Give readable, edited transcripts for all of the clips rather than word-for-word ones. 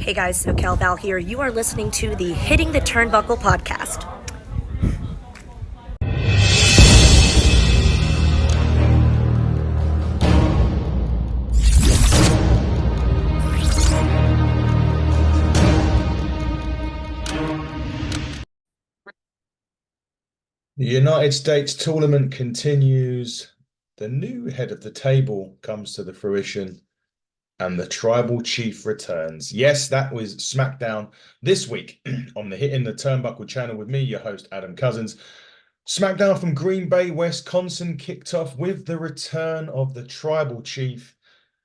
Hey guys, SoCal Val here. You are listening to the Hitting the Turnbuckle podcast. The United States tournament continues. The new head of the table comes to the fruition, and the tribal chief returns. Yes, that was Smackdown this week on the Hitting the Turnbuckle channel with me, your host, Adam Cousins. Smackdown from Green Bay, Wisconsin kicked off with the return of the tribal chief.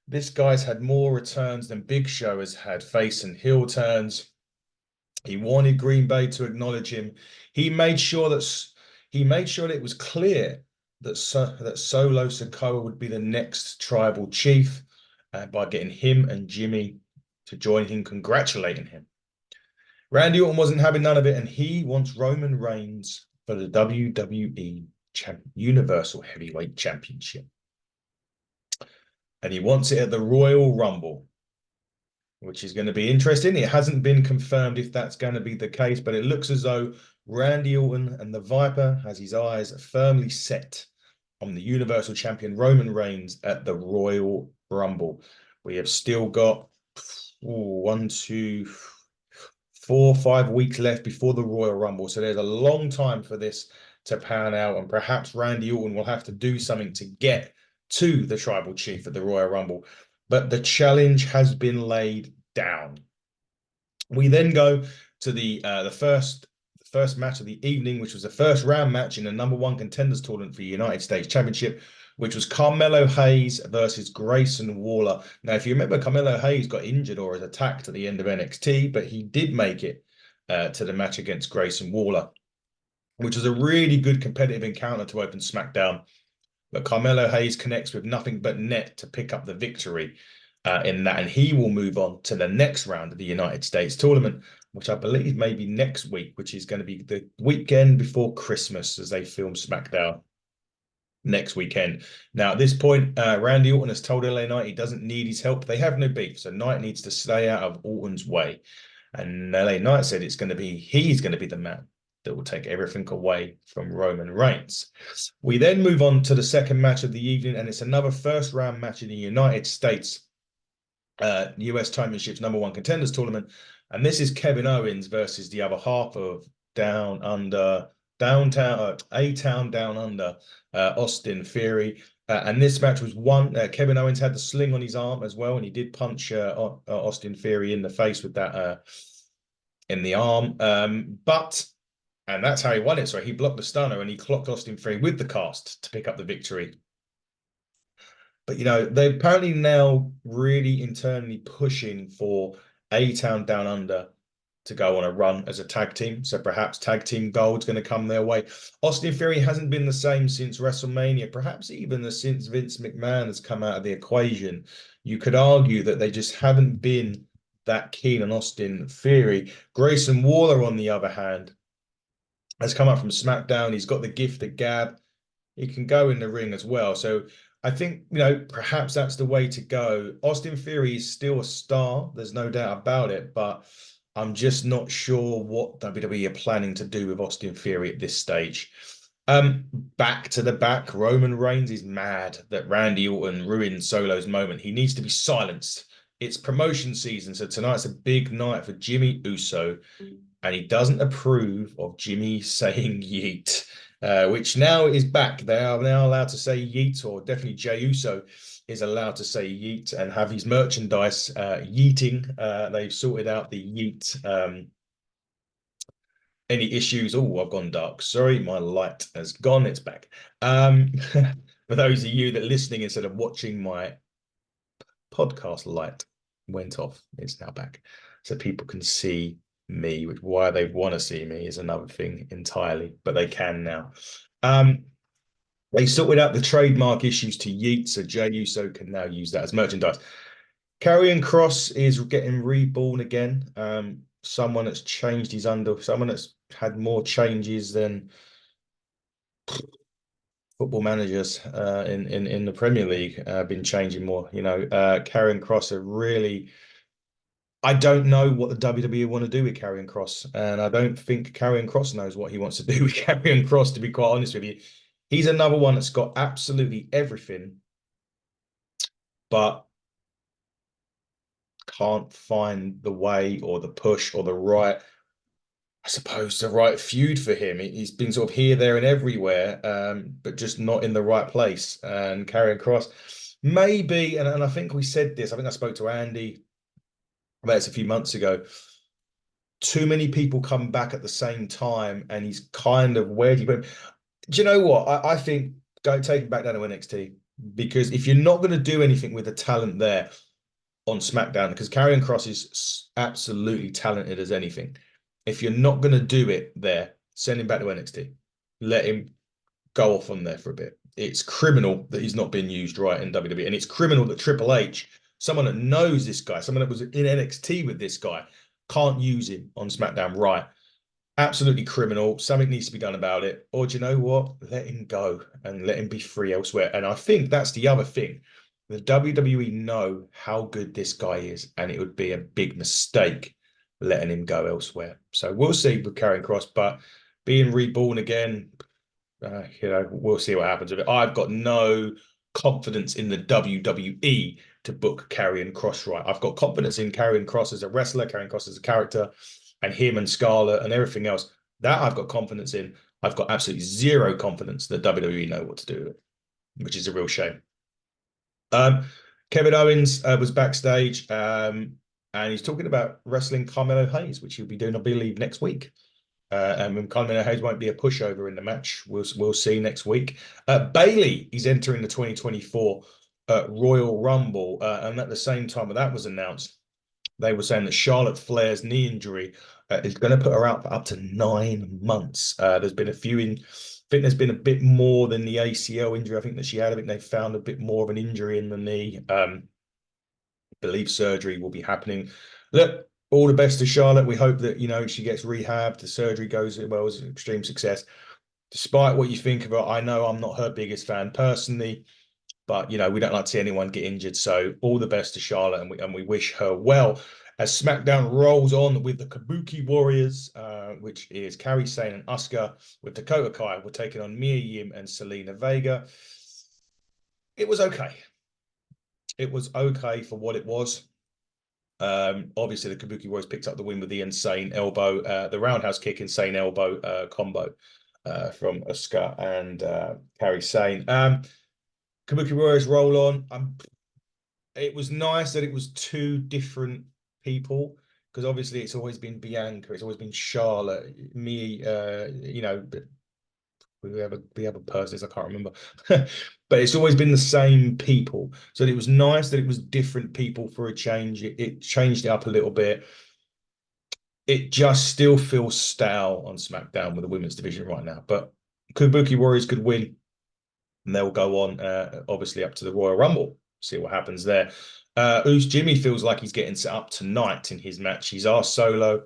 This guy's had more returns than Big Show has had face and heel turns. He wanted Green Bay to acknowledge him. He made sure that it was clear that Solo Sikoa would be the next tribal chief by getting him and Jimmy to join him, congratulating him. Randy Orton wasn't having none of it, and he wants Roman Reigns for the WWE Universal Heavyweight Championship. And he wants it at the Royal Rumble, which is going to be interesting. It hasn't been confirmed if that's going to be the case, but it looks as though Randy Orton and the Viper has his eyes firmly set on the Universal Champion Roman Reigns at the Royal Rumble. We have still got 5 weeks left before the Royal Rumble. So there's a long time for this to pan out, and perhaps Randy Orton will have to do something to get to the tribal chief at the Royal Rumble. But the challenge has been laid down. We then go to the first match of the evening, which was the first round match in the #1 contenders tournament for the United States Championship, which was Carmelo Hayes versus Grayson Waller. Now, if you remember, Carmelo Hayes got injured or was attacked at the end of NXT, but he did make it to the match against Grayson Waller, which was a really good competitive encounter to open SmackDown. But Carmelo Hayes connects with nothing but net to pick up the victory in that, and he will move on to the next round of the United States tournament, which I believe may be next week, which is going to be the weekend before Christmas as they film SmackDown next weekend. Now, at this point, Randy Orton has told LA Knight he doesn't need his help. They have no beef, so Knight needs to stay out of Orton's way. And LA Knight said he's going to be the man that will take everything away from Roman Reigns. We then move on to the second match of the evening, and it's another first round match in the United States US Championships #1 contenders tournament. And this is Kevin Owens versus the other half of A-Town Down Under, Austin Theory. And this match was won. Kevin Owens had the sling on his arm as well, and he did punch Austin Theory in the face with that in the arm. And that's how he won it. So he blocked the stunner and he clocked Austin Theory with the cast to pick up the victory. But, they're apparently now really internally pushing for A-Town Down Under to go on a run as a tag team. So perhaps tag team gold's going to come their way. Austin Theory hasn't been the same since WrestleMania, perhaps even since Vince McMahon has come out of the equation. You could argue that they just haven't been that keen on Austin Theory. Grayson Waller, on the other hand, has come up from SmackDown. He's got the gift of gab. He can go in the ring as well. So I think, perhaps that's the way to go. Austin Theory is still a star. There's no doubt about it. But I'm just not sure what WWE are planning to do with Austin Theory at this stage. Back to the back, Roman Reigns is mad that Randy Orton ruined Solo's moment. He needs to be silenced. It's promotion season, so tonight's a big night for Jimmy Uso, and he doesn't approve of Jimmy saying yeet, which now is back. They are now allowed to say yeet, or definitely Jey Uso is allowed to say yeet and have his merchandise yeeting. They've sorted out the yeet. Any issues? Oh, I've gone dark. Sorry, my light has gone. It's back. For those of you that are listening instead of watching, my podcast light went off. It's now back. So people can see me, which why they want to see me is another thing entirely, but they can now. They sorted out the trademark issues to yeet, so Jey Uso can now use that as merchandise. Karrion Kross is getting reborn again. Someone that's changed his someone that's had more changes than football managers in the Premier League been changing more. Karrion Kross are really. I don't know what the WWE want to do with Karrion Kross, and I don't think Karrion Kross knows what he wants to do with Karrion Kross, to be quite honest with you. He's another one that's got absolutely everything, but can't find the way or the push or the right, I suppose, the right feud for him. He's been sort of here, there, and everywhere, but just not in the right place. And Karrion Kross, maybe, and I think we said this, I think I spoke to Andy about this a few months ago. Too many people come back at the same time, and he's kind of where do you put him? Do you know what? I think don't take him back down to NXT, because if you're not going to do anything with the talent there on SmackDown, because Karrion Kross is absolutely talented as anything. If you're not going to do it there, send him back to NXT. Let him go off on there for a bit. It's criminal that he's not been used right in WWE, and it's criminal that Triple H, someone that knows this guy, someone that was in NXT with this guy, can't use him on SmackDown right. Absolutely criminal. Something needs to be done about it. Or do you know what? Let him go and let him be free elsewhere. And I think that's the other thing. The WWE know how good this guy is, and it would be a big mistake letting him go elsewhere. So we'll see with Karrion Kross, but being reborn again, we'll see what happens with it. I've got no confidence in the WWE to book Karrion Kross right. I've got confidence in Karrion Kross as a wrestler, Karrion Kross as a character, and him and Scarlett and everything else. That I've got confidence in. I've got absolutely zero confidence that WWE know what to do with it, which is a real shame. Kevin Owens was backstage, and he's talking about wrestling Carmelo Hayes, which he'll be doing, I believe, next week. And Carmelo Hayes won't be a pushover in the match. We'll see next week. Bayley is entering the 2024 Royal Rumble, and at the same time that was announced, they were saying that Charlotte Flair's knee injury is going to put her out for up to 9 months. There's been a few in. I think there's been a bit more than the ACL injury I think that she had. I think they found a bit more of an injury in the knee. I believe surgery will be happening. Look, all the best to Charlotte. We hope that, she gets rehabbed, the surgery goes well, as an extreme success. Despite what you think of her, I know I'm not her biggest fan personally, but we don't like to see anyone get injured. So all the best to Charlotte, and we wish her well. As SmackDown rolls on with the Kabuki Warriors, which is Kairi Sane and Asuka, with Dakota Kai, we're taking on Mia Yim and Selena Vega. It was okay. It was okay for what it was. Obviously, the Kabuki Warriors picked up the win with the insane elbow, the roundhouse kick, insane elbow combo from Asuka and Kairi Sane. Kabuki Warriors roll on. It was nice that it was two different people, because obviously it's always been Bianca, it's always been Charlotte, me, we have a person, I can't remember, but it's always been the same people. So it was nice that it was different people for a change. It changed it up a little bit. It just still feels stale on SmackDown with the women's division right now. But Kabuki Warriors could win, and they'll go on, obviously, up to the Royal Rumble. See what happens there. Jimmy feels like he's getting set up tonight in his match. He's asked Solo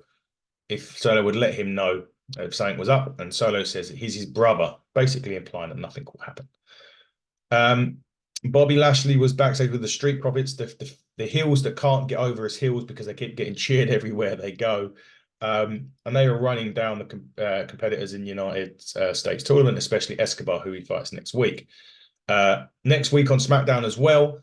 if Solo would let him know if something was up, and Solo says he's his brother, basically implying that nothing will happen. Bobby Lashley was backstage with the Street Profits, the heels that can't get over as heels because they keep getting cheered everywhere they go. And they were running down the competitors in United States tournament, especially Escobar, who he fights next week. Next week on SmackDown as well,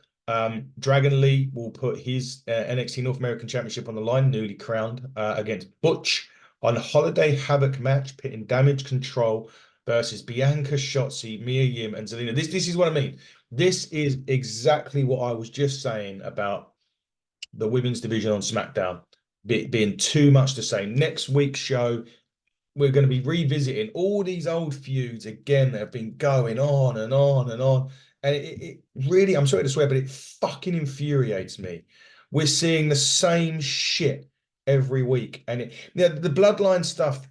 Dragon Lee will put his NXT North American Championship on the line, newly crowned, against Butch on a Holiday Havoc match, pitting Damage Control versus Bianca, Shotzi, Mia Yim, and Zelina. This is what I mean. This is exactly what I was just saying about the women's division on SmackDown being too much the same. Next week's show, we're going to be revisiting all these old feuds again that have been going on and on and on. And it really, I'm sorry to swear, but it fucking infuriates me. We're seeing the same shit every week. And the bloodline stuff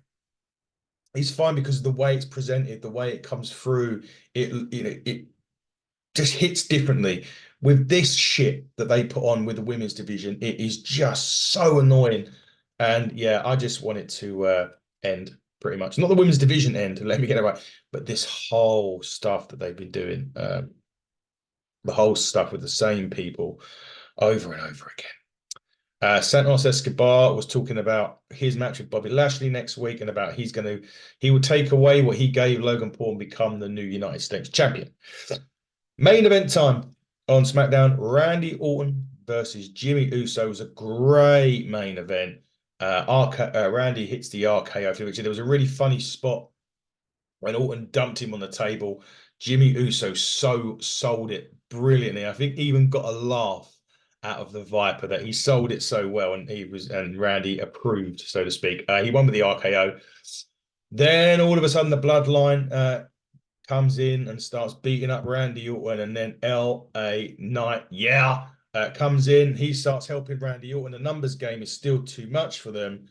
is fine because of the way it's presented, the way it comes through. It just hits differently. With this shit that they put on with the women's division, it is just so annoying. And yeah, I just want it to end pretty much. Not the women's division end, let me get it right, but this whole stuff that they've been doing, the whole stuff with the same people over and over again. Santos Escobar was talking about his match with Bobby Lashley next week and about he will take away what he gave Logan Paul and become the new United States champion. Main event time on SmackDown, Randy Orton versus Jimmy Uso was a great main event. Randy hits the RKO, which there was a really funny spot when Orton dumped him on the table. Jimmy Uso sold it brilliantly. I think he even got a laugh out of the Viper that he sold it so well, and Randy approved, so to speak. He won with the RKO. Then all of a sudden the Bloodline comes in and starts beating up Randy Orton, and then LA Knight, comes in. He starts helping Randy Orton. The numbers game is still too much for them.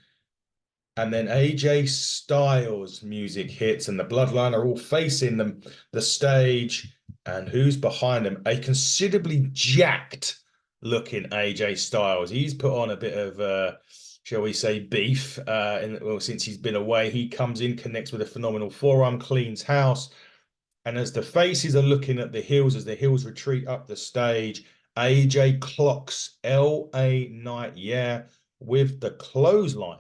And then AJ Styles music hits, and the Bloodline are all facing the stage. And who's behind them? A considerably jacked looking AJ Styles. He's put on a bit of shall we say, beef. Since he's been away, he comes in, connects with a phenomenal forearm, cleans house. And as the faces are looking at the heels, as the heels retreat up the stage, AJ clocks LA Knight, with the clothesline.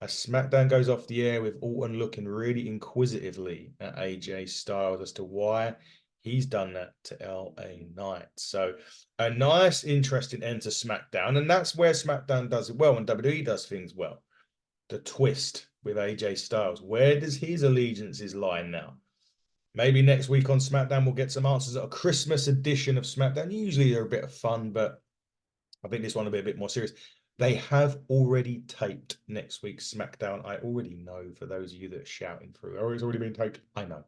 As SmackDown goes off the air with Orton looking really inquisitively at AJ Styles as to why he's done that to LA Knight. So a nice, interesting end to SmackDown. And that's where SmackDown does it well and WWE does things well. The twist with AJ Styles. Where does his allegiances lie now? Maybe next week on SmackDown, we'll get some answers at a Christmas edition of SmackDown. Usually they're a bit of fun, but I think this one will be a bit more serious. They have already taped next week's SmackDown. I already know, for those of you that are shouting through, oh, it's already been taped. I know.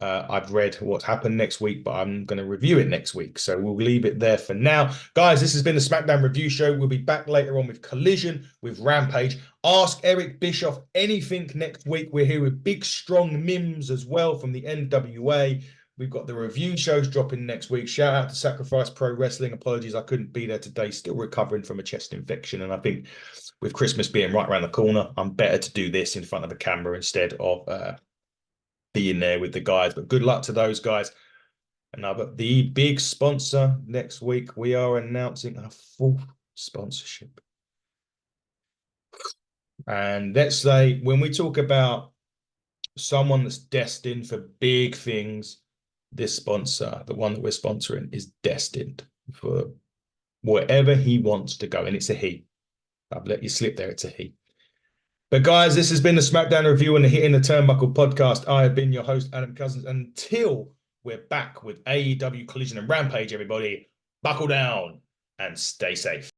I've read what's happened next week, but I'm going to review it next week. So we'll leave it there for now. Guys, this has been the SmackDown Review Show. We'll be back later on with Collision, with Rampage. Ask Eric Bischoff anything next week. We're here with big, strong Mims as well from the NWA. We've got the review shows dropping next week. Shout out to Sacrifice Pro Wrestling. Apologies, I couldn't be there today. Still recovering from a chest infection. And I think with Christmas being right around the corner, I'm better to do this in front of a camera instead of being there with the guys. But good luck to those guys. And now, but the big sponsor next week, we are announcing our fourth sponsorship. And let's say when we talk about someone that's destined for big things, this sponsor, the one that we're sponsoring, is destined for wherever he wants to go. And it's a he. I've let you slip there. It's a he. But guys, this has been the SmackDown Review and the Hitting the Turnbuckle podcast. I have been your host, Adam Cousins. Until we're back with AEW Collision and Rampage, everybody, buckle down and stay safe.